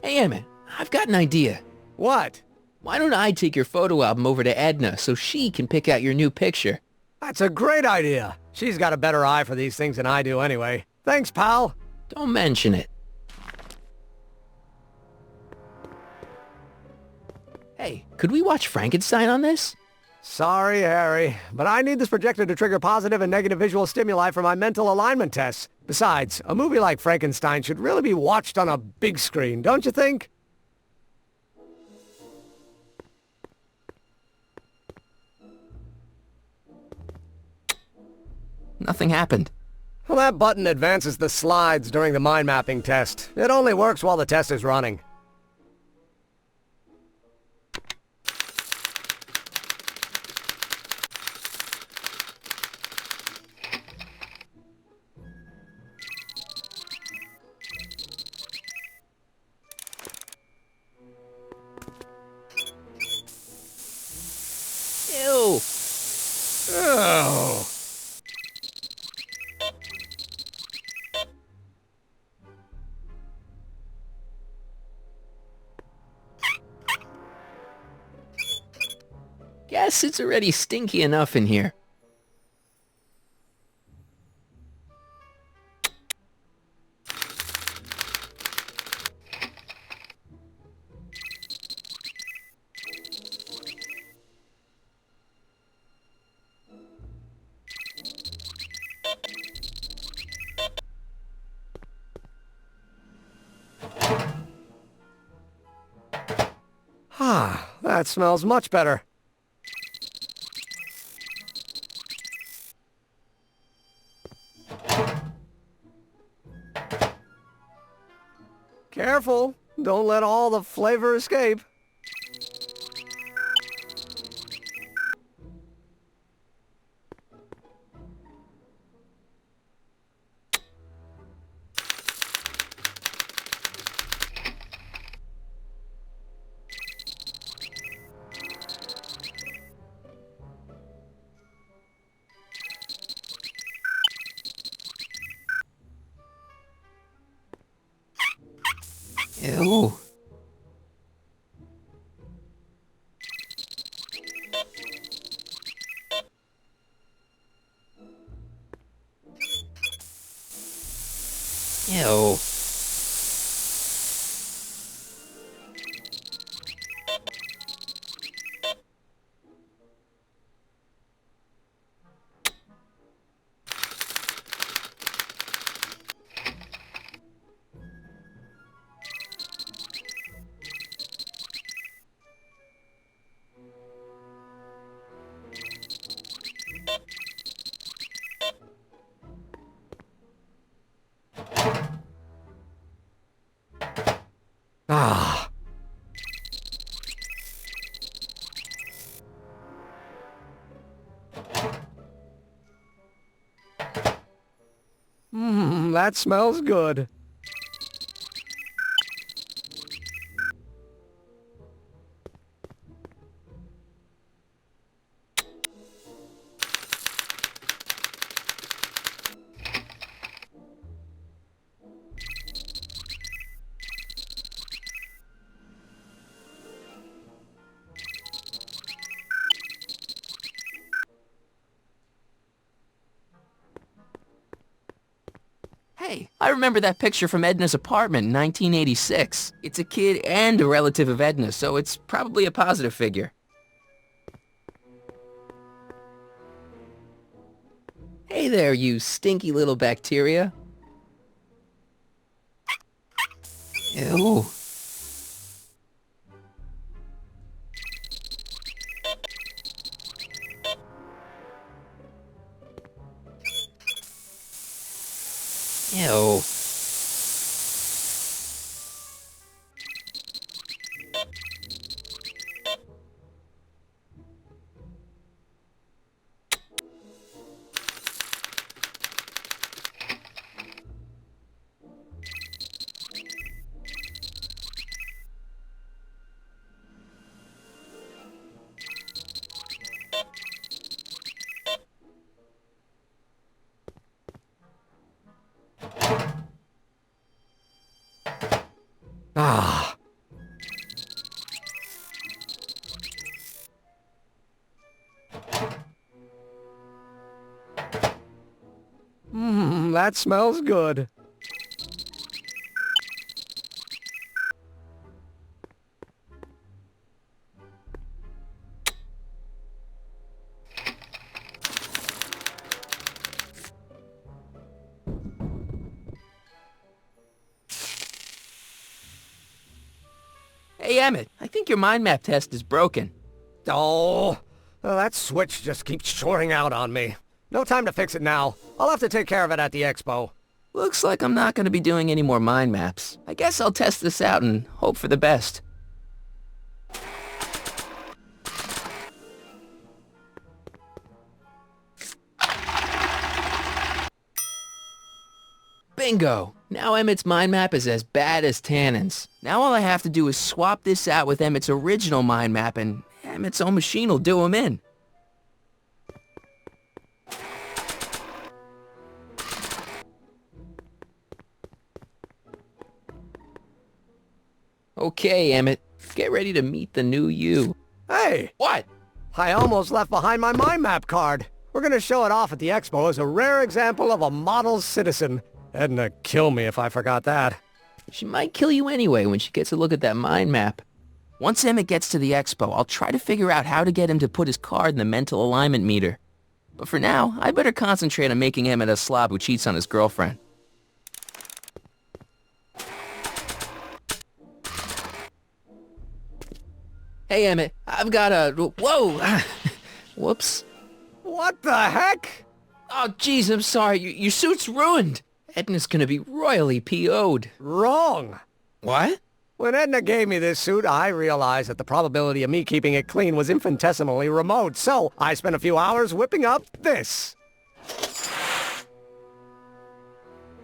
Hey, Emmett, I've got an idea. What? Why don't I take your photo album over to Edna so she can pick out your new picture? That's a great idea. She's got a better eye for these things than I do anyway. Thanks, pal. Don't mention it. Hey, could we watch Frankenstein on this? Sorry, Harry, but I need this projector to trigger positive and negative visual stimuli for my mental alignment tests. Besides, a movie like Frankenstein should really be watched on a big screen, don't you think? Nothing happened. Well, that button advances the slides during the mind mapping test. It only works while the test is running. Ew! Oh. Guess it's already stinky enough in here. Ah, that smells much better. Careful, don't let all the flavor escape. Ew. Ew. Ah. That smells good. Hey, I remember that picture from Edna's apartment in 1986. It's a kid and a relative of Edna, so it's probably a positive figure. Hey there, you stinky little bacteria. Ew. Ew. Ah. that smells good. Hey, Emmett, I think your mind map test is broken. Oh, that switch just keeps shoring out on me. No time to fix it now. I'll have to take care of it at the expo. Looks like I'm not going to be doing any more mind maps. I guess I'll test this out and hope for the best. Bingo! Now Emmett's mind map is as bad as Tannen's. Now all I have to do is swap this out with Emmett's original mind map and Emmett's own machine will do him in. Okay, Emmett. Get ready to meet the new you. Hey! What? I almost left behind my mind map card. We're gonna show it off at the expo as a rare example of a model citizen. Edna kill me if I forgot that. She might kill you anyway when she gets a look at that mind map. Once Emmett gets to the expo, I'll try to figure out how to get him to put his card in the mental alignment meter. But for now, I better concentrate on making Emmett a slob who cheats on his girlfriend. Hey, Emmett, I've got a... Whoa! Whoops. What the heck? Oh, jeez, I'm sorry. Your suit's ruined. Edna's gonna be royally PO'd. Wrong. What? When Edna gave me this suit, I realized that the probability of me keeping it clean was infinitesimally remote, so I spent a few hours whipping up this.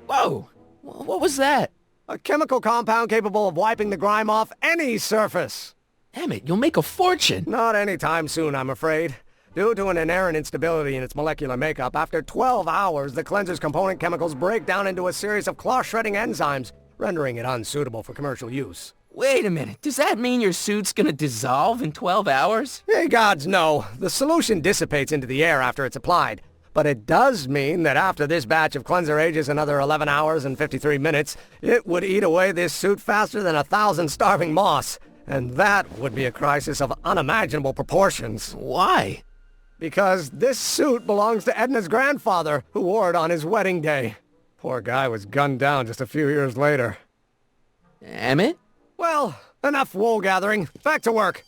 Whoa! What was that? A chemical compound capable of wiping the grime off any surface. Emmett, you'll make a fortune. Not anytime soon, I'm afraid. Due to an inherent instability in its molecular makeup, after 12 hours, the cleanser's component chemicals break down into a series of cloth-shredding enzymes, rendering it unsuitable for commercial use. Wait a minute, does that mean your suit's gonna dissolve in 12 hours? Hey, gods, no. The solution dissipates into the air after it's applied. But it does mean that after this batch of cleanser ages another 11 hours and 53 minutes, it would eat away this suit faster than 1,000 starving moths. And that would be a crisis of unimaginable proportions. Why? Because this suit belongs to Edna's grandfather, who wore it on his wedding day. Poor guy was gunned down just a few years later. Emmett? Well, enough wool gathering. Back to work.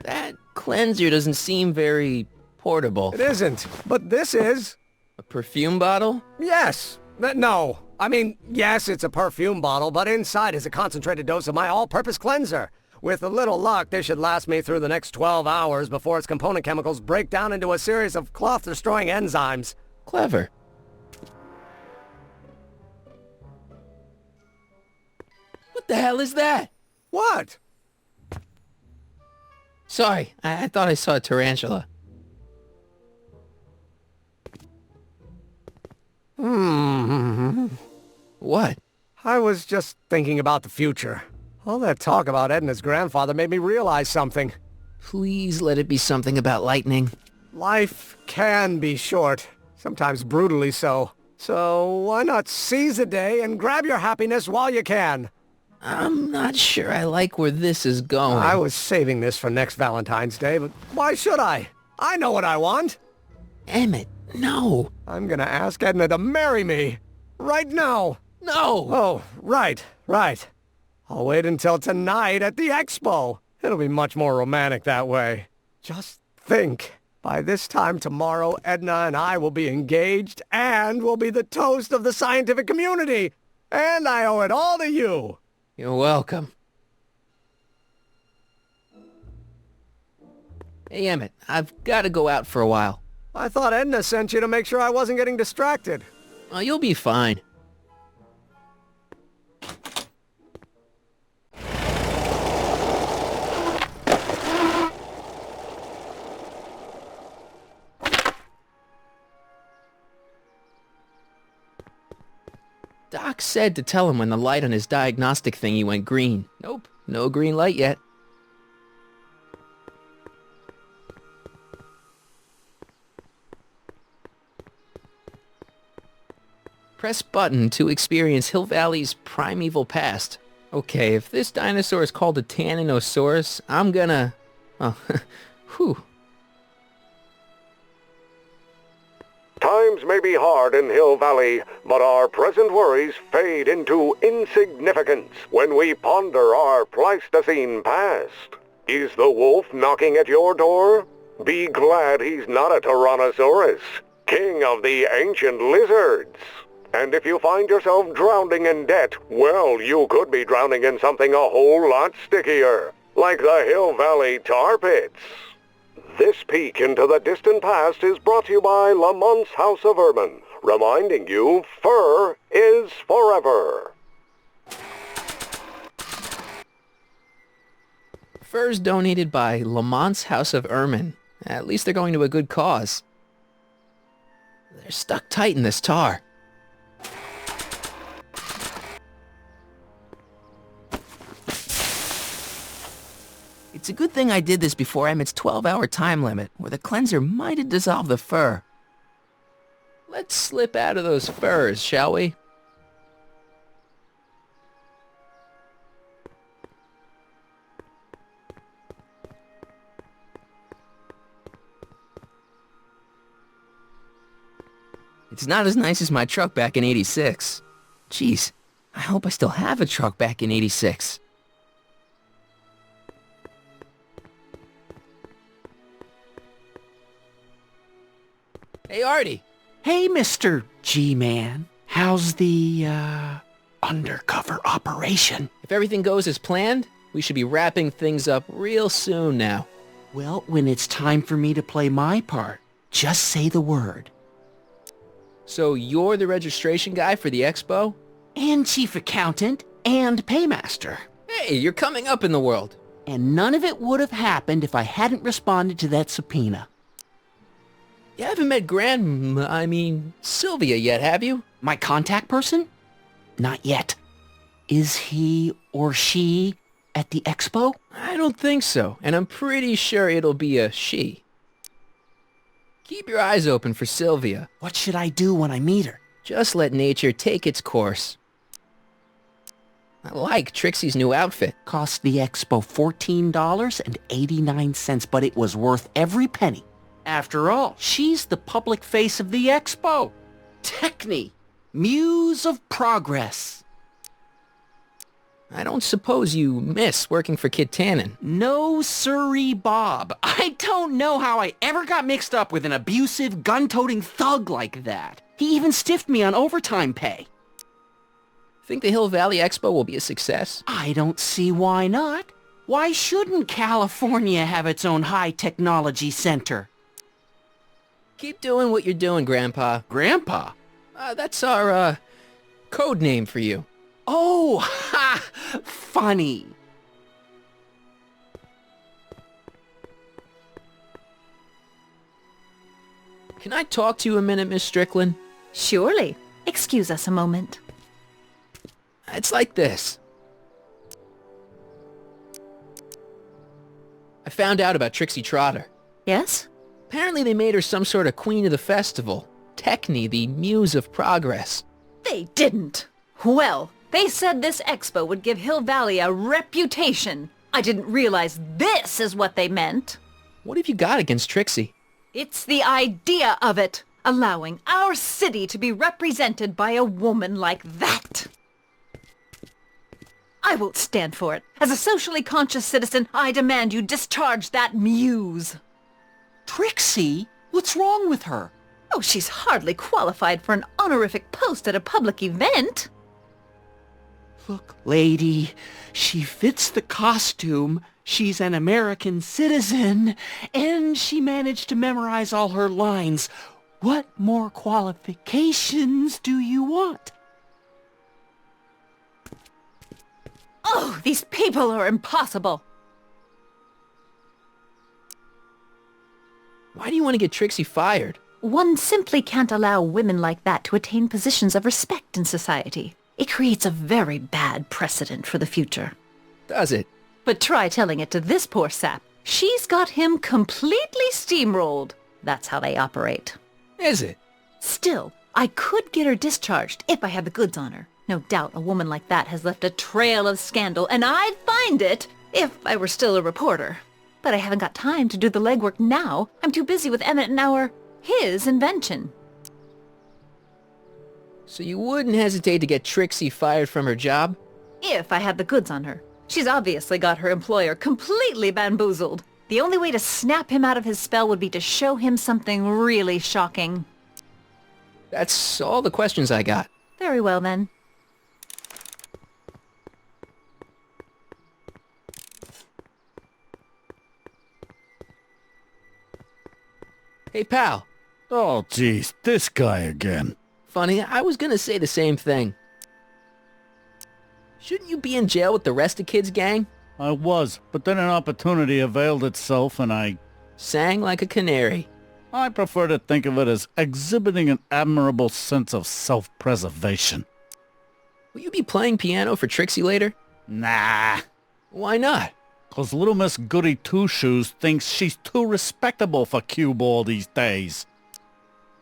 That cleanser doesn't seem very portable. It isn't, but this is. A perfume bottle? Yes. No. I mean, yes, it's a perfume bottle, but inside is a concentrated dose of my all-purpose cleanser. With a little luck, this should last me through the next 12 hours before its component chemicals break down into a series of cloth-destroying enzymes. Clever. What the hell is that? What? Sorry, I thought I saw a tarantula. What? I was just thinking about the future. All that talk about Edna's grandfather made me realize something. Please let it be something about lightning. Life can be short, sometimes brutally so. So why not seize the day and grab your happiness while you can? I'm not sure I like where this is going. I was saving this for next Valentine's Day, but why should I? I know what I want. Emmett, no. I'm gonna ask Edna to marry me. Right now. No! Oh, right. I'll wait until tonight at the expo. It'll be much more romantic that way. Just think. By this time tomorrow, Edna and I will be engaged and will be the toast of the scientific community. And I owe it all to you. You're welcome. Hey, Emmett, I've got to go out for a while. I thought Edna sent you to make sure I wasn't getting distracted. Oh, you'll be fine. Doc said to tell him when the light on his diagnostic thingy went green. Nope, no green light yet. Press button to experience Hill Valley's primeval past. Okay, if this dinosaur is called a Tanninosaurus, I'm gonna... Oh, whew. Times may be hard in Hill Valley, but our present worries fade into insignificance when we ponder our Pleistocene past. Is the wolf knocking at your door? Be glad he's not a Tyrannosaurus, king of the ancient lizards. And if you find yourself drowning in debt, well, you could be drowning in something a whole lot stickier, like the Hill Valley tar pits. This peek into the distant past is brought to you by Lamont's House of Ermine, reminding you fur is forever. Furs donated by Lamont's House of Ermine. At least they're going to a good cause. They're stuck tight in this tar. It's a good thing I did this before Emmett's 12-hour time limit, or the cleanser might have dissolved the fur. Let's slip out of those furs, shall we? It's not as nice as my truck back in '86. Jeez, I hope I still have a truck back in '86. Hey, Artie. Hey, Mr. G-Man. How's the, undercover operation? If everything goes as planned, we should be wrapping things up real soon now. Well, when it's time for me to play my part, just say the word. So you're the registration guy for the expo? And chief accountant and paymaster. Hey, you're coming up in the world. And none of it would have happened if I hadn't responded to that subpoena. You haven't met Sylvia yet, have you? My contact person? Not yet. Is he or she at the expo? I don't think so, and I'm pretty sure it'll be a she. Keep your eyes open for Sylvia. What should I do when I meet her? Just let nature take its course. I like Trixie's new outfit. Cost the expo $14.89, but it was worth every penny. After all, she's the public face of the expo. Techne, muse of progress. I don't suppose you miss working for Kid Tannen. No siree, Bob. I don't know how I ever got mixed up with an abusive, gun-toting thug like that. He even stiffed me on overtime pay. Think the Hill Valley Expo will be a success? I don't see why not. Why shouldn't California have its own high-technology center? Keep doing what you're doing, Grandpa. Grandpa? That's our, code name for you. Oh, ha! Funny. Can I talk to you a minute, Miss Strickland? Surely. Excuse us a moment. It's like this. I found out about Trixie Trotter. Yes? Apparently they made her some sort of queen of the festival. Techne, the muse of progress. They didn't. Well, they said this expo would give Hill Valley a reputation. I didn't realize this is what they meant. What have you got against Trixie? It's the idea of it. Allowing our city to be represented by a woman like that. I won't stand for it. As a socially conscious citizen, I demand you discharge that muse. Trixie? What's wrong with her? Oh, she's hardly qualified for an honorific post at a public event. Look, lady, she fits the costume. She's an American citizen, and she managed to memorize all her lines. What more qualifications do you want? Oh, these people are impossible. Why do you want to get Trixie fired? One simply can't allow women like that to attain positions of respect in society. It creates a very bad precedent for the future. Does it? But try telling it to this poor sap. She's got him completely steamrolled. That's how they operate. Is it? Still, I could get her discharged if I had the goods on her. No doubt a woman like that has left a trail of scandal, and I'd find it if I were still a reporter. But I haven't got time to do the legwork now. I'm too busy with Emmett and his invention. So you wouldn't hesitate to get Trixie fired from her job? If I had the goods on her. She's obviously got her employer completely bamboozled. The only way to snap him out of his spell would be to show him something really shocking. That's all the questions I got. Very well, then. Hey, pal. Oh, geez, this guy again. Funny, I was gonna say the same thing. Shouldn't you be in jail with the rest of Kid's gang? I was, but then an opportunity availed itself and I Sang like a canary. prefer to think of it as exhibiting an admirable sense of self-preservation. Will you be playing piano for Trixie later? Nah, Why not? 'cause little Miss Goody Two-Shoes thinks she's too respectable for cue ball these days.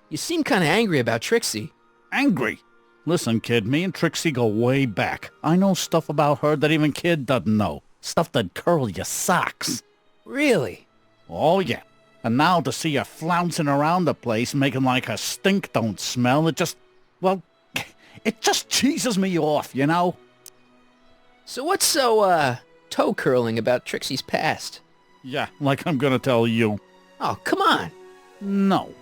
You seem kinda angry about Trixie. Angry. Listen, kid, me and Trixie go way back. I know stuff about her that even Kid doesn't know. Stuff that'd curl your socks. Really? Oh, yeah. And now to see her flouncing around the place, making like her stink don't smell, it just cheeses me off, you know? So what's so, toe-curling about Trixie's past? Yeah, like I'm gonna tell you. Oh, come on. No.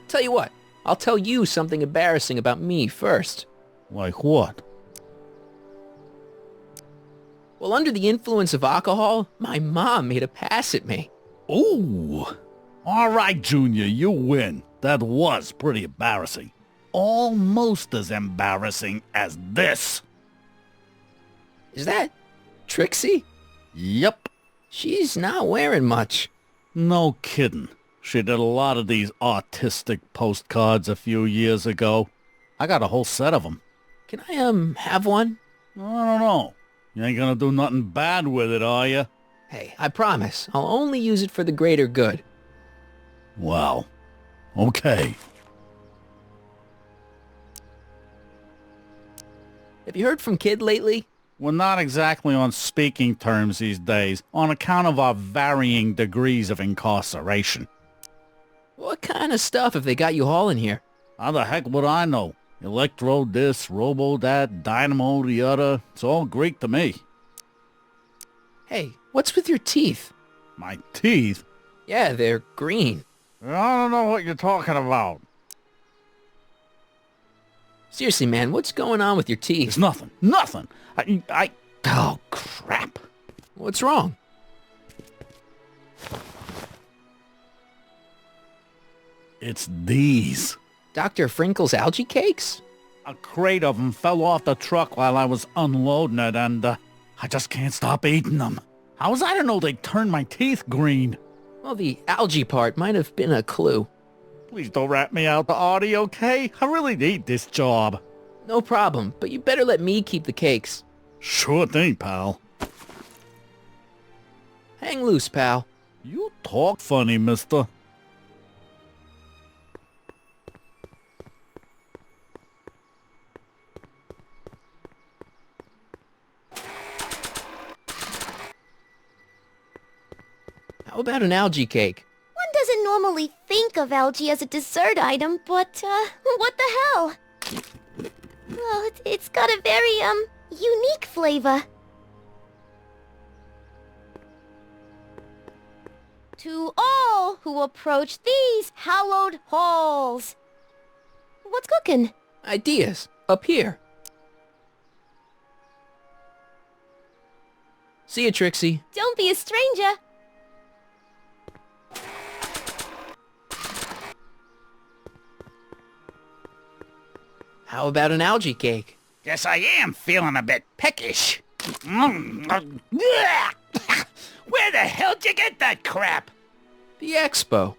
Tell you what, I'll tell you something embarrassing about me first. Like what? Well, under the influence of alcohol, my mom made a pass at me. Ooh. All right, Junior, you win. That was pretty embarrassing. Almost as embarrassing as this. Is that Trixie? Yep. She's not wearing much. No kidding. She did a lot of these artistic postcards a few years ago. I got a whole set of them. Can I, have one? I don't know. You ain't gonna do nothing bad with it, are you? Hey, I promise, I'll only use it for the greater good. Well, okay. Have you heard from Kid lately? We're not exactly on speaking terms these days, on account of our varying degrees of incarceration. What kind of stuff have they got you hauling here? How the heck would I know? Electro this, robo that, dynamo the other. It's all Greek to me. Hey, what's with your teeth? My teeth? Yeah, they're green. I don't know what you're talking about. Seriously, man, what's going on with your It's teeth? nothing. Nothing. Oh, crap. What's wrong? It's these. Dr. Frinkle's algae cakes? A crate of them fell off the truck while I was unloading it, and I just can't stop eating them. How was I to know they'd turn my teeth green? Well, the algae part might have been a clue. Please don't rat me out to Artie, okay? I really need this job. No problem, but you better let me keep the cakes. Sure thing, pal. Hang loose, pal. You talk funny, mister. How about an algae cake? One doesn't normally think of algae as a dessert item, but, what the hell? Well, it's got a very, unique flavor. To all who approach these hallowed halls. What's cooking? Ideas. Up here. See ya, Trixie. Don't be a stranger. How about an algae cake? Guess I am feeling a bit peckish. Where the hell did you get that crap? The expo.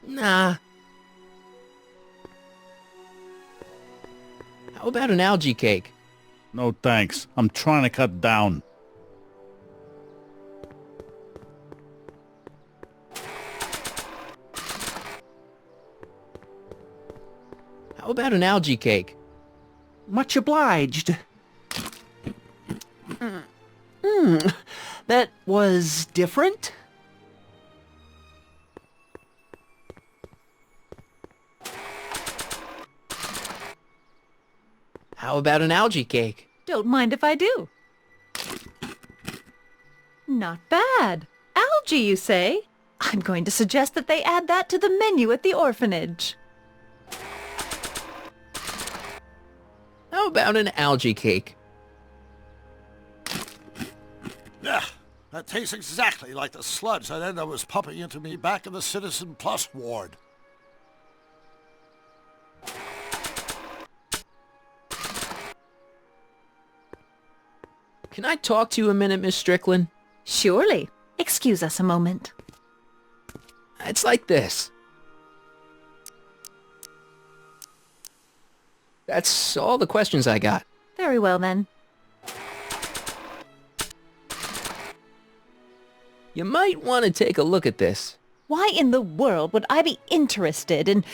Nah. How about an algae cake? No thanks. I'm trying to cut down. How about an algae cake? Much obliged. That was different? How about an algae cake? Don't mind if I do. Not bad. Algae, you say? I'm going to suggest that they add that to the menu at the orphanage. How about an algae cake? Yeah, that tastes exactly like the sludge that Edna was pumping into me back in the Citizen Plus ward. Can I talk to you a minute, Miss Strickland? Surely. Excuse us a moment. It's like this. That's all the questions I got. Very well, then. You might want to take a look at this. Why in the world would I be interested in...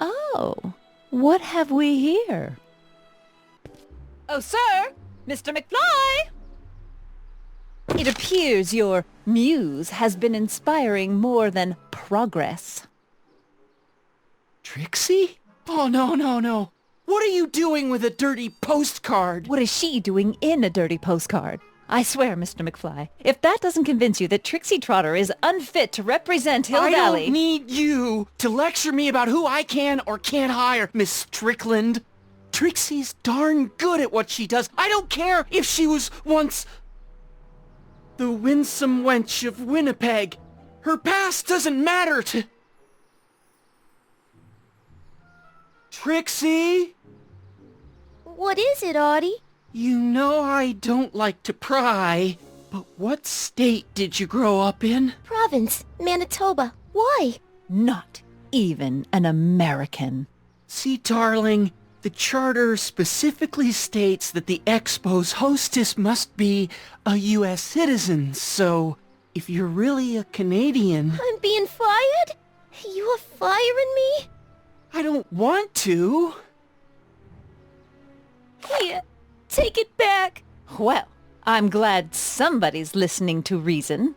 Oh, what have we here? Oh, sir! Mr. McFly! It appears your muse has been inspiring more than progress. Trixie? Oh, no. What are you doing with a dirty postcard? What is she doing in a dirty postcard? I swear, Mr. McFly, if that doesn't convince you that Trixie Trotter is unfit to represent Hill Valley... I don't need you to lecture me about who I can or can't hire, Miss Strickland. Trixie's darn good at what she does. I don't care if she was once the winsome wench of Winnipeg. Her past doesn't matter to... Trixie? What is it, Audie? You know I don't like to pry, but what state did you grow up in? Province, Manitoba. Why? Not even an American. See, darling, the charter specifically states that the Expo's hostess must be a U.S. citizen, so if you're really a Canadian... I'm being fired? You are firing me? I don't want to. Here, take it back. Well, I'm glad somebody's listening to reason.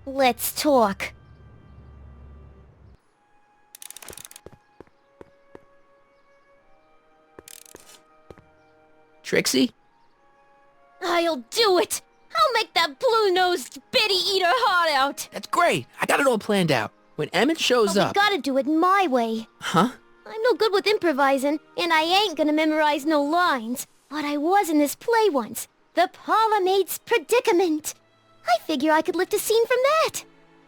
Let's talk. Trixie? I'll do it. I'll make that blue-nosed bitty eat her heart out. That's great. I got it all planned out. When Emmett shows But up... we gotta do it my way. Huh? I'm no good with improvising, and I ain't gonna memorize no lines. But I was in this play once. The Parlourmaid's Predicament. I figure I could lift a scene from that.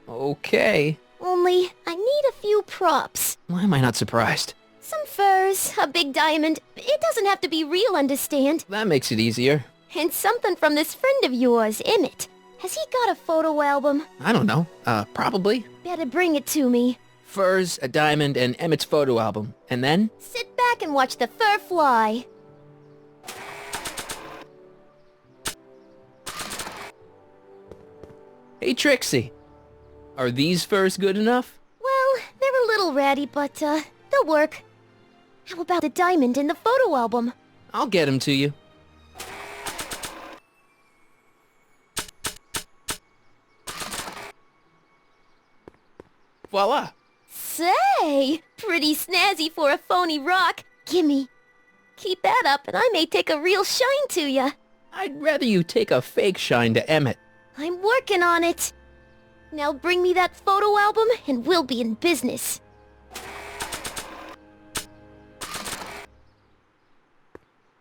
Okay. Only, I need a few props. Why am I not surprised? Some furs, a big diamond. It doesn't have to be real, understand? That makes it easier. And something from this friend of yours, Emmett. Has he got a photo album? I don't know. Probably. Better bring it to me. Furs, a diamond, and Emmett's photo album. And then? Sit back and watch the fur fly. Hey, Trixie. Are these furs good enough? Well, they're a little ratty, but, they'll work. How about the diamond in the photo album? I'll get them to you. Voila. Say, pretty snazzy for a phony rock. Gimme. Keep that up and I may take a real shine to ya. I'd rather you take a fake shine to Emmett. I'm working on it. Now bring me that photo album and we'll be in business.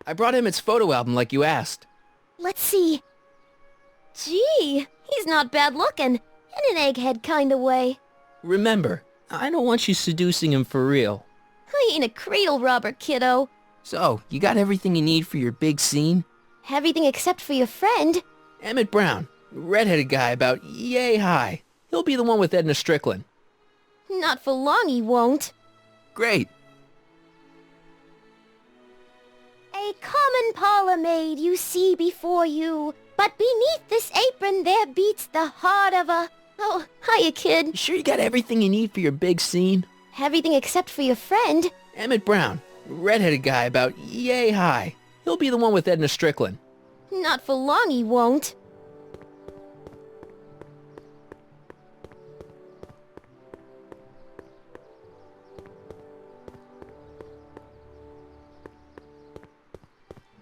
I brought Emmett's photo album like you asked. Let's see. Gee, he's not bad looking. In an egghead kind of way. Remember, I don't want you seducing him for real. I ain't a cradle robber, kiddo. So, you got everything you need for your big scene? Everything except for your friend. Emmett Brown, redheaded guy about yay high. He'll be the one with Edna Strickland. Not for long he won't. Great. A common parlour maid you see before you, But beneath this apron there beats the heart of a... Oh, hiya, kid. You sure you got everything you need for your big scene? Everything except for your friend. Emmett Brown, redheaded guy about yay high. He'll be the one with Edna Strickland. Not for long he won't.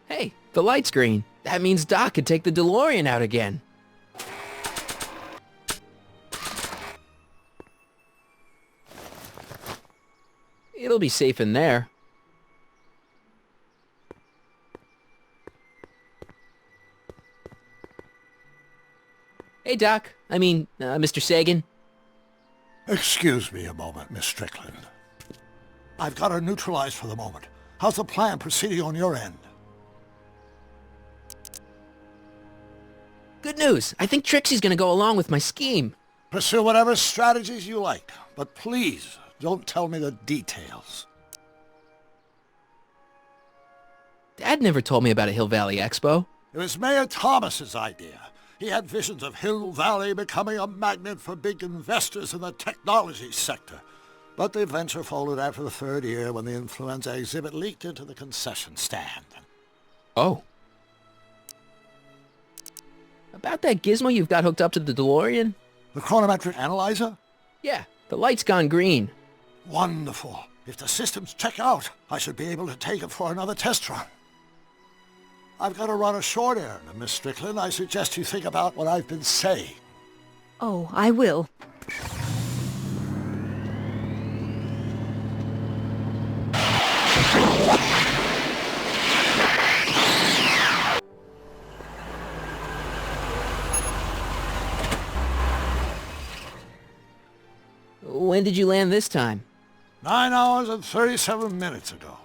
Hey, the light's green. That means Doc could take the DeLorean out again. It'll be safe in there. Hey, Doc. Mr. Sagan. Excuse me a moment, Miss Strickland. I've got her neutralized for the moment. How's the plan proceeding on your end? Good news. I think Trixie's gonna go along with my scheme. Pursue whatever strategies you like, but please don't tell me the details. Dad never told me about a Hill Valley Expo. It was Mayor Thomas's idea. He had visions of Hill Valley becoming a magnet for big investors in the technology sector. But the venture folded after the third year when the influenza exhibit leaked into the concession stand. Oh. About that gizmo you've got hooked up to the DeLorean? The chronometric analyzer? Yeah, the light's gone green. Wonderful. If the systems check out, I should be able to take it for another test run. I've got to run a short errand, Miss Strickland. I suggest you think about what I've been saying. Oh, I will. When did you land this time? 9 hours and 37 minutes ago.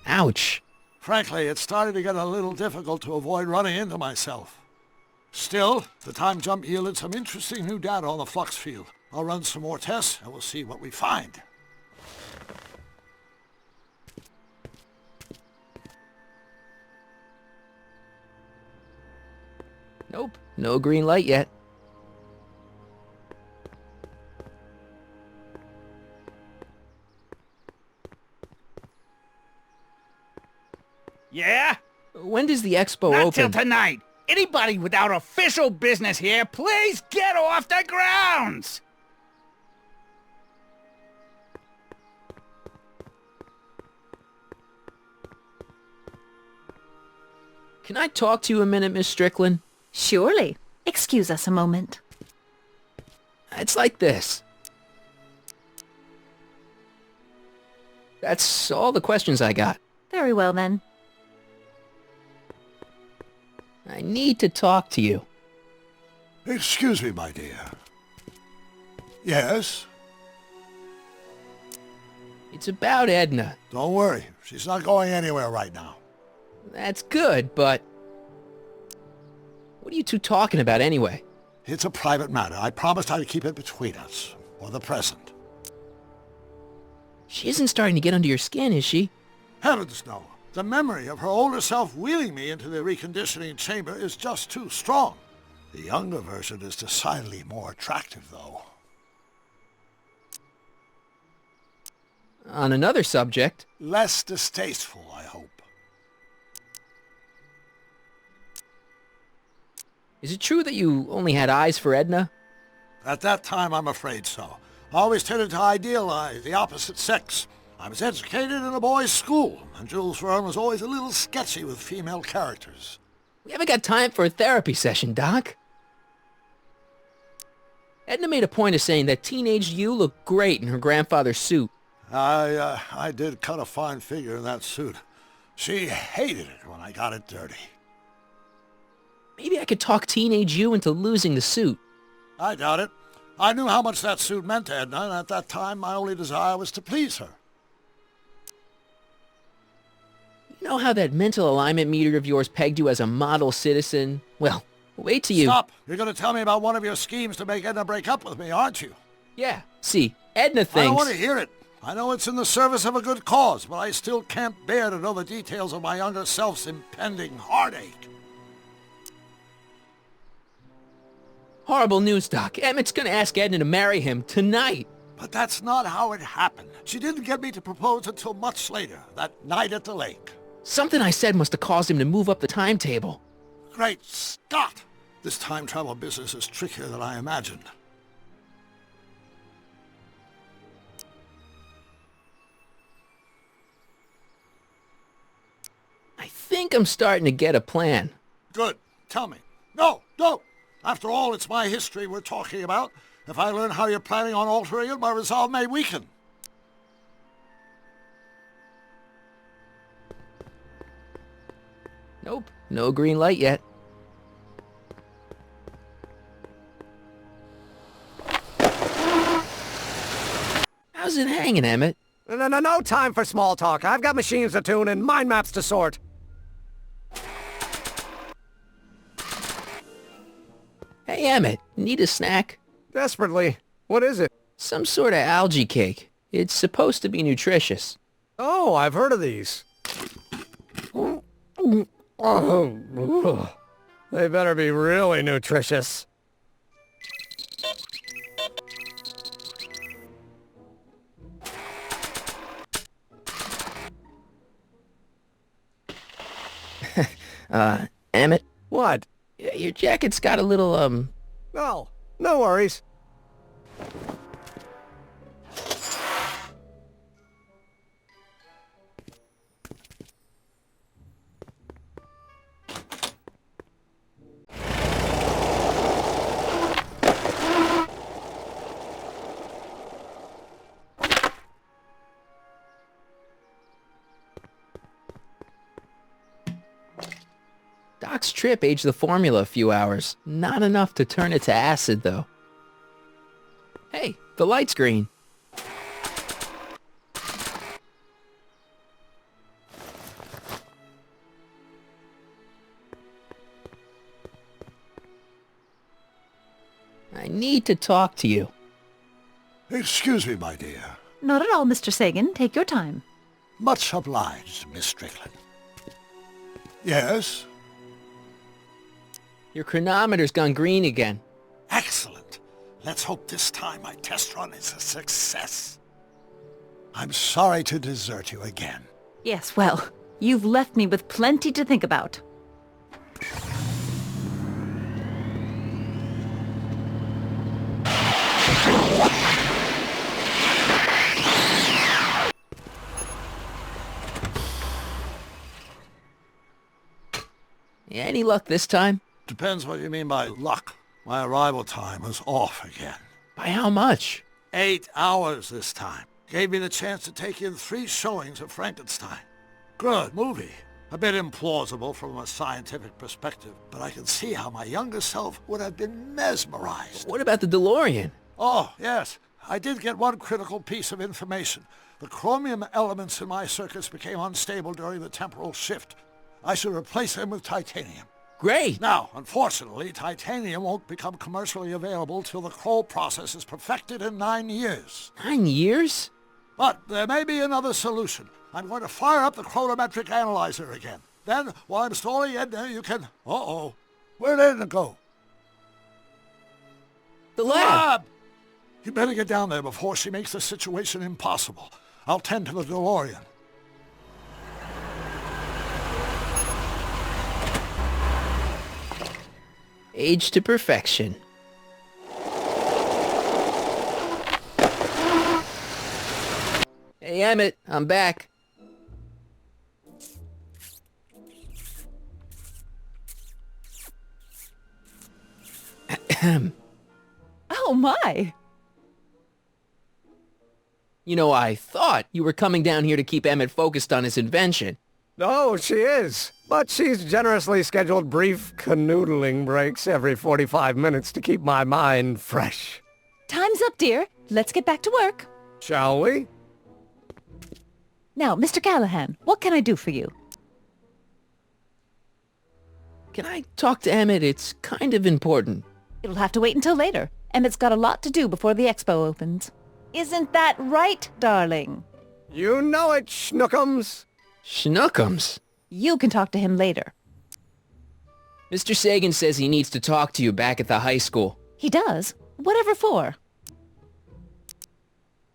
Ouch. Frankly, it started to get a little difficult to avoid running into myself. Still, the time jump yielded some interesting new data on the flux field. I'll run some more tests and we'll see what we find. Nope, no green light yet. Yeah? When does the expo Not open? till tonight. Anybody without official business here, please get off the grounds! Can I talk to you a minute, Miss Strickland? Surely. Excuse us a moment. It's like this. That's all the questions I got. Very well, then. I need to talk to you. Excuse me, my dear. Yes? It's about Edna. Don't worry. She's not going anywhere right now. That's good, but... What are you two talking about anyway? It's a private matter. I promised I'd keep it between us. For the present. She isn't starting to get under your skin, is she? Heavens no. The memory of her older self wheeling me into the reconditioning chamber is just too strong. The younger version is decidedly more attractive, though. On another subject... Less distasteful, I hope. Is it true that you only had eyes for Edna? At that time, I'm afraid so. I always tended to idealize the opposite sex. I was educated in a boys' school, and Jules Verne was always a little sketchy with female characters. We haven't got time for a therapy session, Doc. Edna made a point of saying that teenage you looked great in her grandfather's suit. I did cut a fine figure in that suit. She hated it when I got it dirty. Maybe I could talk teenage you into losing the suit. I doubt it. I knew how much that suit meant to Edna, and at that time my only desire was to please her. You know how that mental alignment meter of yours pegged you as a model citizen? Well, wait till you... Stop! You're going to tell me about one of your schemes to make Edna break up with me, aren't you? Yeah, see, Edna thinks... I don't want to hear it. I know it's in the service of a good cause, but I still can't bear to know the details of my younger self's impending heartache. Horrible news, Doc. Emmett's gonna ask Edna to marry him tonight. But that's not how it happened. She didn't get me to propose until much later, that night at the lake. Something I said must have caused him to move up the timetable. Great Scott! This time travel business is trickier than I imagined. I think I'm starting to get a plan. Good. Tell me. No, don't! After all, it's my history we're talking about. If I learn how you're planning on altering it, my resolve may weaken. Nope, no green light yet. How's it hanging, Emmett? No time for small talk. I've got machines to tune and mind maps to sort. Hey, Emmett, need a snack? Desperately. What is it? Some sort of algae cake. It's supposed to be nutritious. Oh, I've heard of these. Oh, they better be really nutritious. Emmett? What? Your jacket's got a little, Oh, no worries. Doc's trip aged the formula a few hours. Not enough to turn it to acid, though. Hey, the light's green. I need to talk to you. Excuse me, my dear. Not at all, Mr. Sagan. Take your time. Much obliged, Miss Strickland. Yes? Your chronometer's gone green again. Excellent. Let's hope this time my test run is a success. I'm sorry to desert you again. Yes, well, you've left me with plenty to think about. Any luck this time? Depends what you mean by luck. My arrival time was off again. By how much? 8 hours this time. Gave me the chance to take in 3 showings of Frankenstein. Good movie. A bit implausible from a scientific perspective, but I can see how my younger self would have been mesmerized. What about the DeLorean? Oh, yes. I did get one critical piece of information. The chromium elements in my circuits became unstable during the temporal shift. I should replace them with titanium. Great! Now, unfortunately, titanium won't become commercially available till the Kroll process is perfected in 9 years. 9 years? But there may be another solution. I'm going to fire up the chronometric analyzer again. Then, while I'm stalling Edna, you can... Uh-oh. Where did Edna go? The lab! You better get down there before she makes the situation impossible. I'll tend to the DeLorean. Aged to perfection. Hey, Emmett, I'm back. Oh, my! You know, I thought you were coming down here to keep Emmett focused on his invention. Oh, she is. But she's generously scheduled brief canoodling breaks every 45 minutes to keep my mind fresh. Time's up, dear. Let's get back to work. Shall we? Now, Mr. Callahan, what can I do for you? Can I talk to Emmett? It's kind of important. It'll have to wait until later. Emmett's got a lot to do before the expo opens. Isn't that right, darling? You know it, Schnookums. Schnookums? You can talk to him later. Mr. Sagan says he needs to talk to you back at the high school. He does? Whatever for?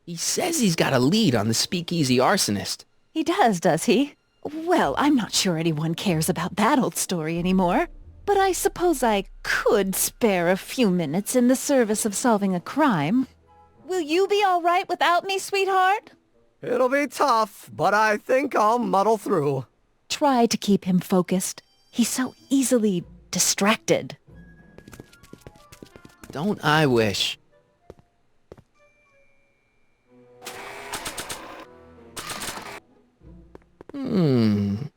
He says he's got a lead on the speakeasy arsonist. He does he? Well, I'm not sure anyone cares about that old story anymore. But I suppose I could spare a few minutes in the service of solving a crime. Will you be all right without me, sweetheart? It'll be tough, but I think I'll muddle through. Try to keep him focused. He's so easily distracted. Don't I wish? There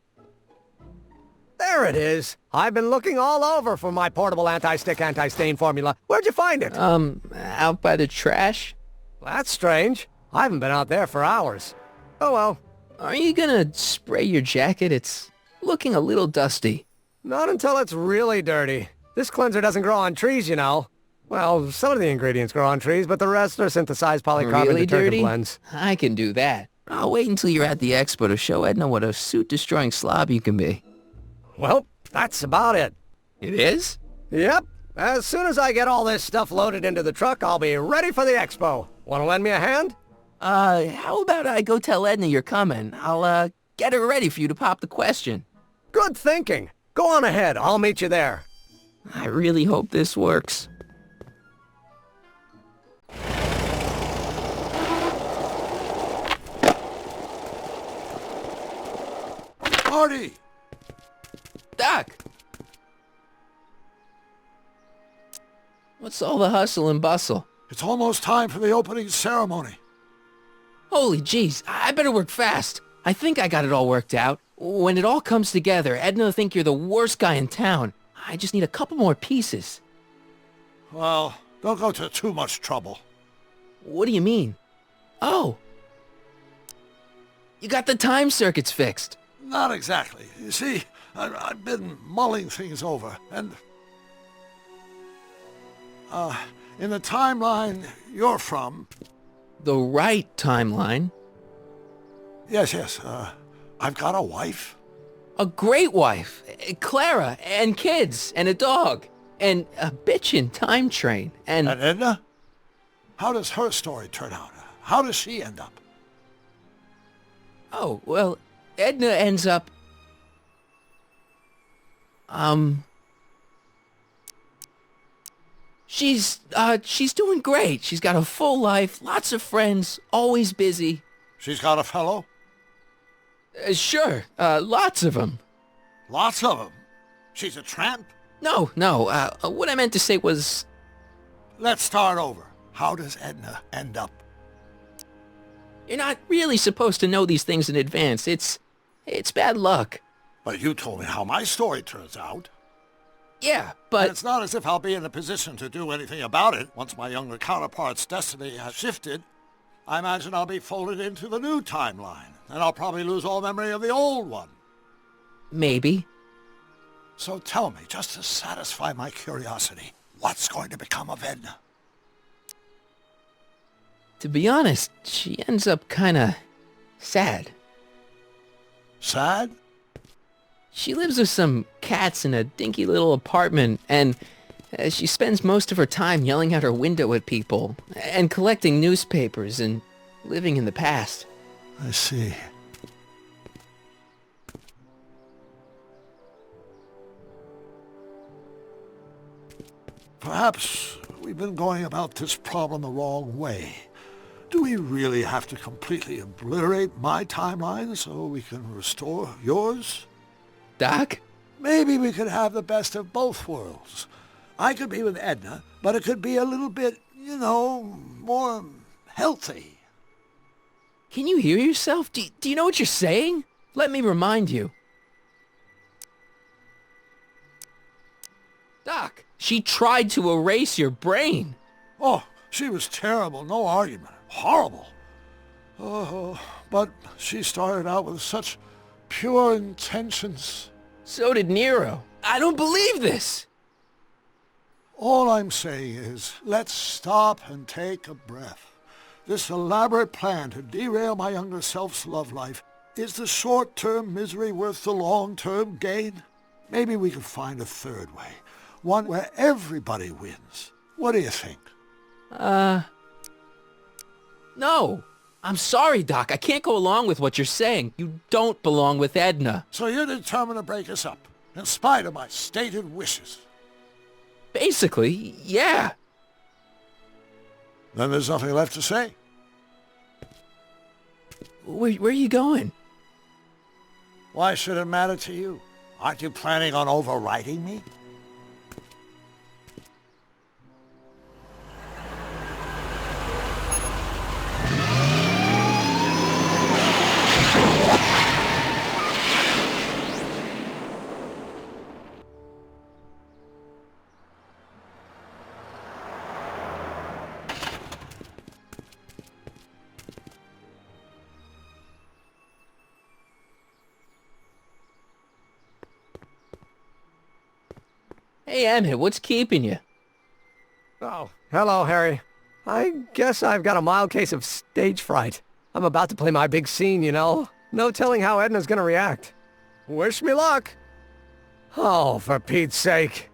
it is. I've been looking all over for my portable anti-stick, anti-stain formula. Where'd you find it? Out by the trash? That's strange. I haven't been out there for hours. Oh well. Are you gonna spray your jacket? It's looking a little dusty. Not until it's really dirty. This cleanser doesn't grow on trees, you know. Well, some of the ingredients grow on trees, but the rest are synthesized polycarbonate Really detergent dirty? blends. I can do that. I'll wait until you're at the expo to show Edna what a suit-destroying slob you can be. Well, that's about it. It is? Yep. As soon as I get all this stuff loaded into the truck, I'll be ready for the expo. Want to lend me a hand? How about I go tell Edna you're coming? I'll, get her ready for you to pop the question. Good thinking. Go on ahead. I'll meet you there. I really hope this works. Marty! Doc! What's all the hustle and bustle? It's almost time for the opening ceremony. Holy jeez, I better work fast. I think I got it all worked out. When it all comes together, Edna will think you're the worst guy in town. I just need a couple more pieces. Well, don't go to too much trouble. What do you mean? Oh! You got the time circuits fixed. Not exactly. You see, I've been mulling things over, and... in the timeline you're from... The right timeline? Yes, I've got a wife. A great wife, Clara, and kids, and a dog, and a bitchin' time train, And Edna? How does her story turn out? How does she end up? Oh, well, Edna ends up... She's doing great. She's got a full life, lots of friends, always busy. She's got a fellow? Sure, lots of them. Lots of them. She's a tramp? No, what I meant to say was... Let's start over. How does Edna end up? You're not really supposed to know these things in advance. It's bad luck. But you told me how my story turns out. Yeah, And but... it's not as if I'll be in a position to do anything about it once my younger counterpart's destiny has shifted. I imagine I'll be folded into the new timeline, and I'll probably lose all memory of the old one. Maybe. So tell me, just to satisfy my curiosity, what's going to become of Edna? To be honest, she ends up kinda... sad. Sad? She lives with some cats in a dinky little apartment, and she spends most of her time yelling out her window at people, and collecting newspapers, and living in the past. I see. Perhaps we've been going about this problem the wrong way. Do we really have to completely obliterate my timeline so we can restore yours? Doc? Maybe we could have the best of both worlds. I could be with Edna, but it could be a little bit, more healthy. Can you hear yourself? Do you know what you're saying? Let me remind you. Doc, she tried to erase your brain. Oh, she was terrible, no argument. Horrible. Oh, but she started out with such pure intentions. So did Nero. I don't believe this. All I'm saying is, let's stop and take a breath. This elaborate plan to derail my younger self's love life, is the short-term misery worth the long-term gain? Maybe we could find a third way, one where everybody wins. What do you think? No. I'm sorry, Doc. I can't go along with what you're saying. You don't belong with Edna. So you're determined to break us up, in spite of my stated wishes? Basically, yeah. Then there's nothing left to say. Where are you going? Why should it matter to you? Aren't you planning on overriding me? Hey, Emmett, what's keeping you? Oh, hello, Harry. I guess I've got a mild case of stage fright. I'm about to play my big scene, you know. No telling how Edna's gonna react. Wish me luck. Oh, for Pete's sake.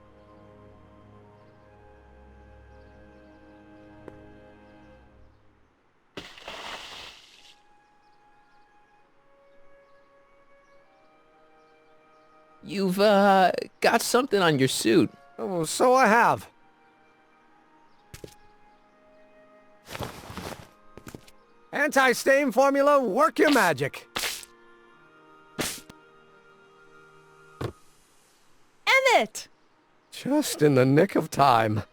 You've, got something on your suit. Oh, so I have. Anti-stain formula, work your magic. Emmett! Just in the nick of time.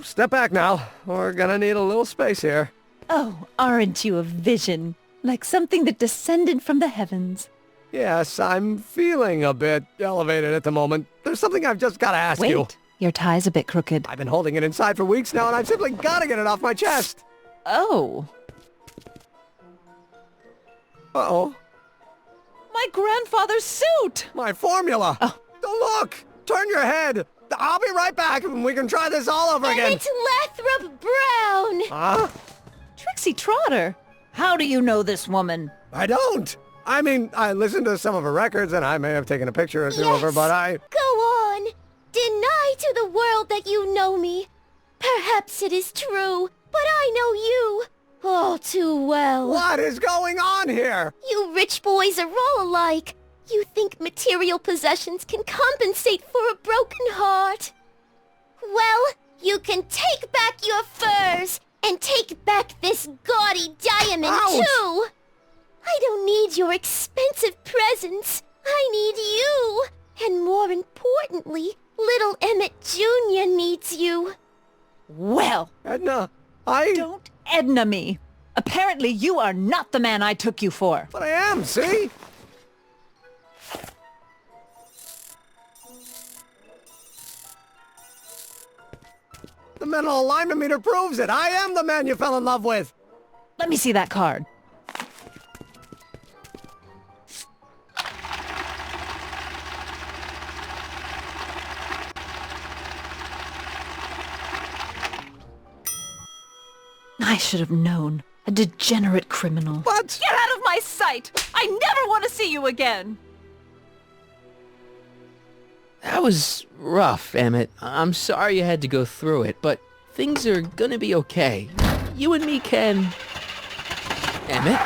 Step back now. We're gonna need a little space here. Oh, aren't you a vision? Like something that descended from the heavens. Yes, I'm feeling a bit elevated at the moment. There's something I've just gotta ask you. Wait, your tie's a bit crooked. I've been holding it inside for weeks now, and I've simply gotta get it off my chest. Oh. Uh-oh. My grandfather's suit! My formula! Oh. Look! Turn your head! I'll be right back, and we can try this all over And again. it's Lathrop Brown! Huh? Trixie Trotter! How do you know this woman? I don't! I mean, I listened to some of her records, and I may have taken a picture or two of her, but I... Go on! Deny to the world that you know me. Perhaps it is true, but I know you all too well. What is going on here? You rich boys are all alike. You think material possessions can compensate for a broken heart. Well, you can take back your furs, and take back this gaudy diamond, Ouch! too! I don't need your expensive presents. I need you. And more importantly, little Emmett Jr. needs you. Well, Edna, I... don't Edna me. Apparently you are not the man I took you for. But I am, see? The mental alignment meter proves it. I am the man you fell in love with. Let me see that card. I should have known. A degenerate criminal. What? Get out of my sight! I never want to see you again! That was rough, Emmett. I'm sorry you had to go through it, but things are gonna be okay. You and me can... Emmett?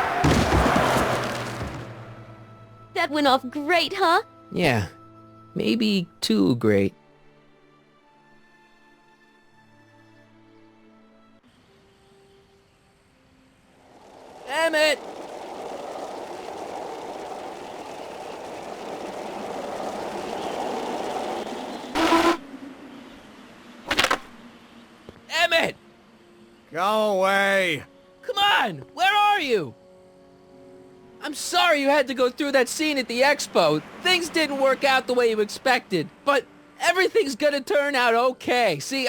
That went off great, huh? Yeah. Maybe too great. Emmett! Emmett! Go away. Come on! Where are you? I'm sorry you had to go through that scene at the expo. Things didn't work out the way you expected, but everything's gonna turn out okay. See,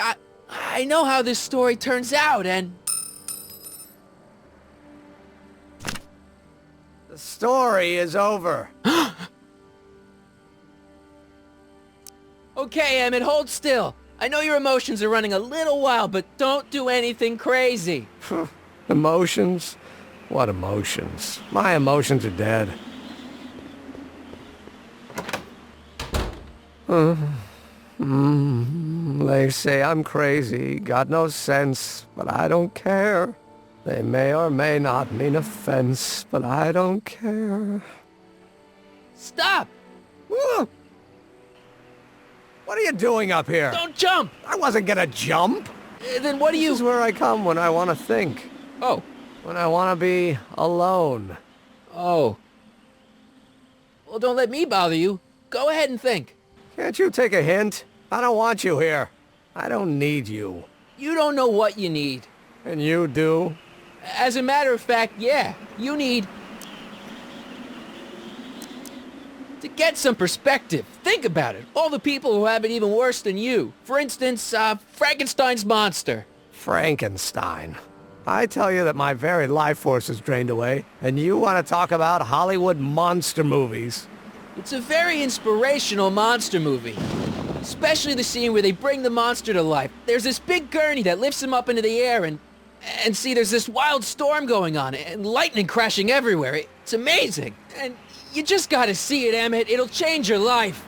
I know how this story turns out, and... The story is over. Okay, Emmett, hold still. I know your emotions are running a little wild, but don't do anything crazy. Emotions? What emotions? My emotions are dead. They say I'm crazy, got no sense, but I don't care. They may or may not mean offense, but I don't care. Stop! What are you doing up here? Don't jump! I wasn't gonna jump. Then what do you... This is where I come when I want to think. Oh. When I want to be alone. Oh. Well, don't let me bother you. Go ahead and think. Can't you take a hint? I don't want you here. I don't need you. You don't know what you need. And you do? As a matter of fact, yeah. You need... to get some perspective. Think about it. All the people who have it even worse than you. For instance, Frankenstein's monster. Frankenstein. I tell you that my very life force is drained away, and you want to talk about Hollywood monster movies. It's a very inspirational monster movie. Especially the scene where they bring the monster to life. There's this big gurney that lifts him up into the air and see, there's this wild storm going on and lightning crashing everywhere. It's amazing. And you just gotta see it, Emmett. It'll change your life.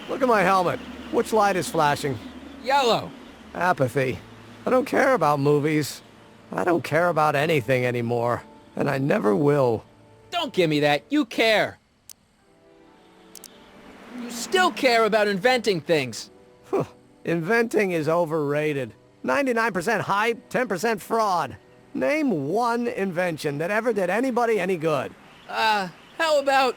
Look at my helmet. Which light is flashing? Yellow. Apathy. I don't care about movies. I don't care about anything anymore. And I never will. Don't give me that. You care. You still care about inventing things. Inventing is overrated. 99% hype, 10% fraud. Name one invention that ever did anybody any good. How about...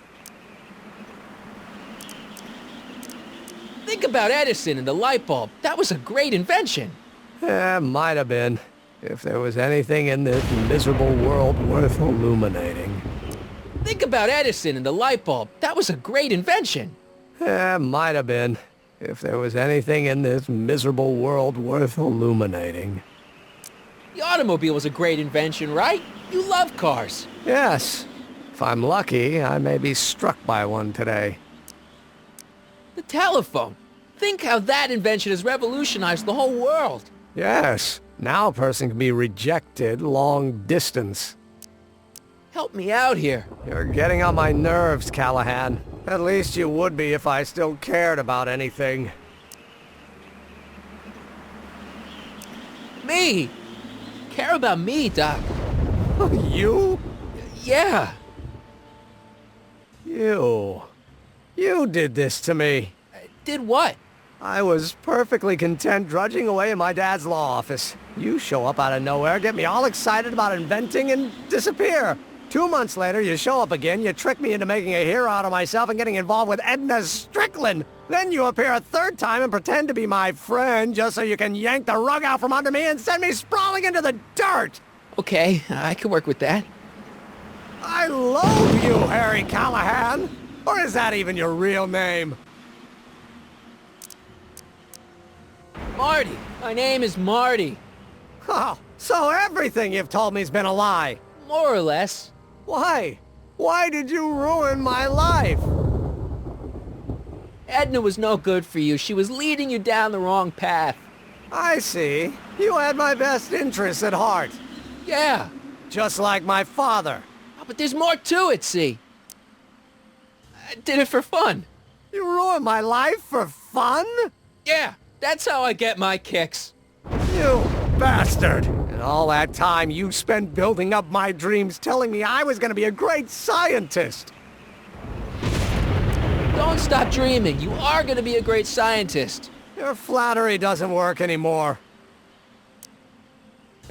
think about Edison and the light bulb. That was a great invention. Might have been. If there was anything in this miserable world worth illuminating. Think about Edison and the light bulb. That was a great invention. Might have been. If there was anything in this miserable world worth illuminating. The automobile was a great invention, right? You love cars. Yes. If I'm lucky, I may be struck by one today. The telephone. Think how that invention has revolutionized the whole world. Yes. Now a person can be rejected long distance. Help me out here. You're getting on my nerves, Callahan. At least you would be if I still cared about anything. Me? Care about me, Doc. You? Yeah. You did this to me. Did what? I was perfectly content drudging away in my dad's law office. You show up out of nowhere, get me all excited about inventing, and disappear. 2 months later, you show up again, you trick me into making a hero out of myself and getting involved with Edna Strickland. Then you appear a third time and pretend to be my friend just so you can yank the rug out from under me and send me sprawling into the dirt. Okay, I can work with that. I loathe you, Harry Callahan. Or is that even your real name? Marty. My name is Marty. Oh, so everything you've told me's been a lie. More or less. Why? Why did you ruin my life? Edna was no good for you. She was leading you down the wrong path. I see. You had my best interests at heart. Yeah. Just like my father. Oh, but there's more to it, see? I did it for fun. You ruined my life for fun? Yeah, that's how I get my kicks. You bastard! And all that time you spent building up my dreams telling me I was gonna be a great scientist! Don't stop dreaming. You are gonna be a great scientist. Your flattery doesn't work anymore.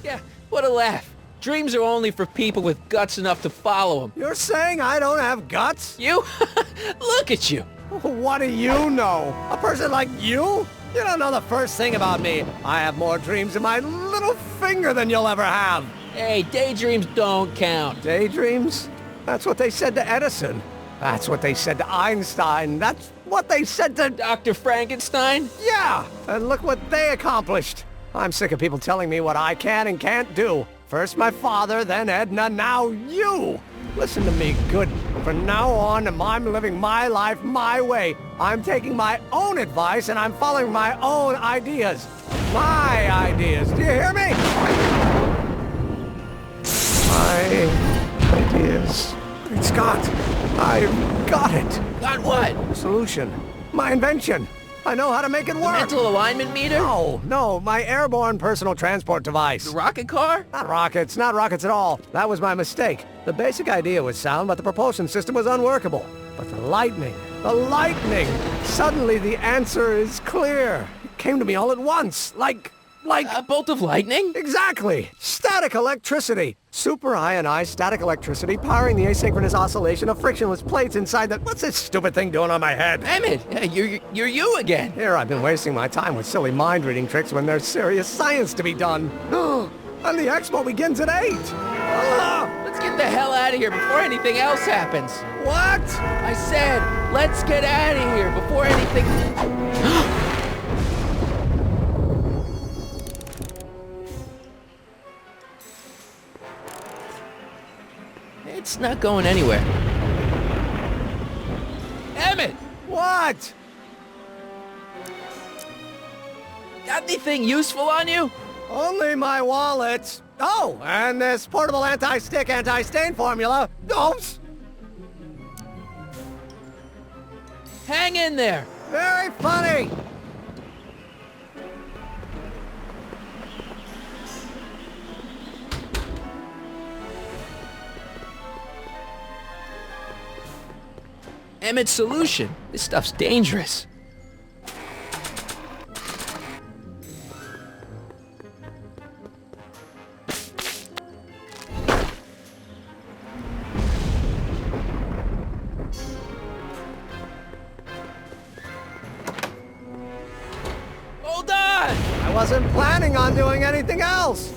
Yeah, what a laugh. Dreams are only for people with guts enough to follow them. You're saying I don't have guts? You? Look at you. What do you know? A person like you? You don't know the first thing about me. I have more dreams in my little finger than you'll ever have. Hey, daydreams don't count. Daydreams? That's what they said to Edison. That's what they said to Einstein. That's what they said to... Dr. Frankenstein? Yeah, and look what they accomplished. I'm sick of people telling me what I can and can't do. First my father, then Edna, now you. Listen to me good. From now on, I'm living my life my way. I'm taking my own advice and I'm following my own ideas. My ideas. Do you hear me? My ideas. Great Scott. I've got it. Got what? Solution. My invention. I know how to make it work. Mental alignment meter? No, my airborne personal transport device. The rocket car? Not rockets at all. That was my mistake. The basic idea was sound, but the propulsion system was unworkable. But the lightning! Suddenly the answer is clear. It came to me all at once, like... A bolt of lightning? Exactly! Static electricity! Super ionized static electricity powering the asynchronous oscillation of frictionless plates inside the... What's this stupid thing doing on my head? Emmett, you're you again. Here I've been wasting my time with silly mind-reading tricks when there's serious science to be done. And the expo begins at 8! Let's get the hell out of here before anything else happens. What? I said, let's get out of here before anything... It's not going anywhere. Emmett! What? Got anything useful on you? Only my wallet. Oh, and this portable anti-stick, anti-stain formula. Oops! Hang in there. Very funny. Emmett's solution. This stuff's dangerous. Hold on! I wasn't planning on doing anything else.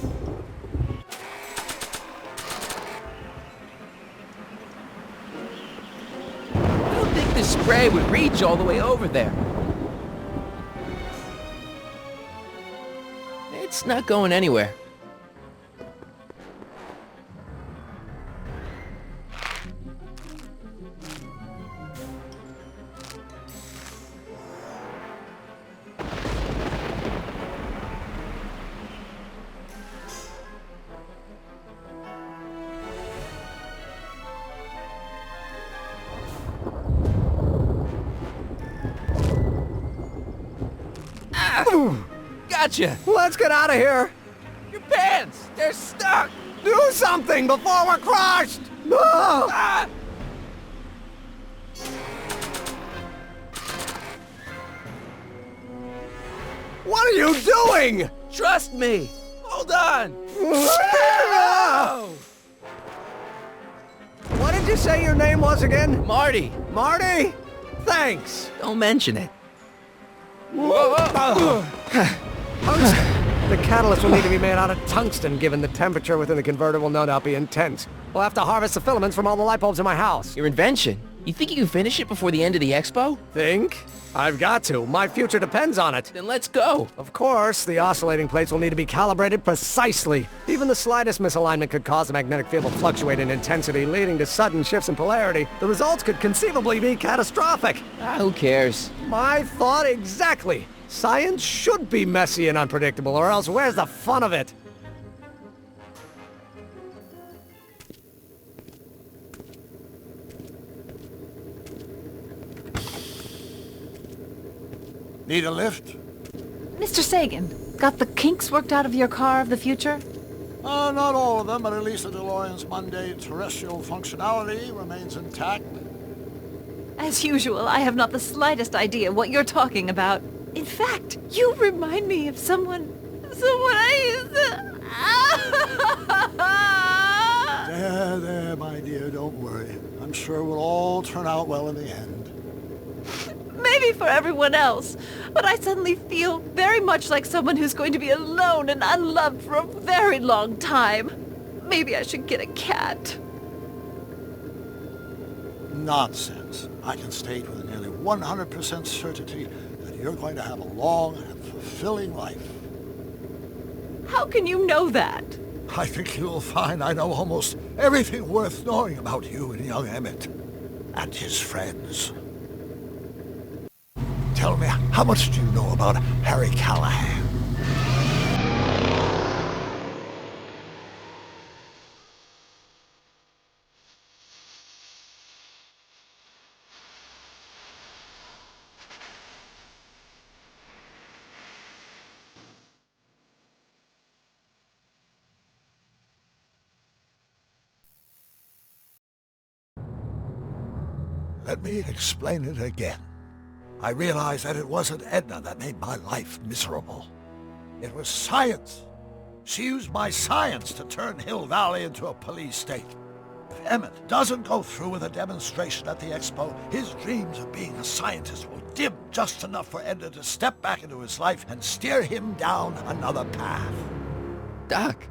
This spray would reach all the way over there. It's not going anywhere. Gotcha! Let's get out of here. Your pants! They're stuck! Do something before we're crushed! Ah! What are you doing? Trust me! Hold on! What did you say your name was again? Marty! Marty? Thanks. Don't mention it. The catalyst will need to be made out of tungsten, given the temperature within the converter will no doubt be intense. We'll have to harvest the filaments from all the light bulbs in my house. Your invention. You think you can finish it before the end of the expo? Think? I've got to. My future depends on it. Then let's go. Of course, the oscillating plates will need to be calibrated precisely. Even the slightest misalignment could cause the magnetic field to fluctuate in intensity, leading to sudden shifts in polarity. The results could conceivably be catastrophic. Who cares? My thought exactly. Science should be messy and unpredictable, or else where's the fun of it? Need a lift? Mr. Sagan, got the kinks worked out of your car of the future? Not all of them, but at least the DeLorean's mundane terrestrial functionality remains intact. As usual, I have not the slightest idea what you're talking about. In fact, you remind me of someone I used to... There, my dear, don't worry. I'm sure we'll all turn out well in the end. Maybe for everyone else, but I suddenly feel very much like someone who's going to be alone and unloved for a very long time. Maybe I should get a cat. Nonsense. I can state with nearly 100% certainty that you're going to have a long and fulfilling life. How can you know that? I think you'll find I know almost everything worth knowing about you and young Emmett and his friends. Tell me, how much do you know about Harry Callahan? Let me explain it again. I realized that it wasn't Edna that made my life miserable. It was science. She used my science to turn Hill Valley into a police state. If Emmett doesn't go through with a demonstration at the expo, his dreams of being a scientist will dim just enough for Edna to step back into his life and steer him down another path. Doc,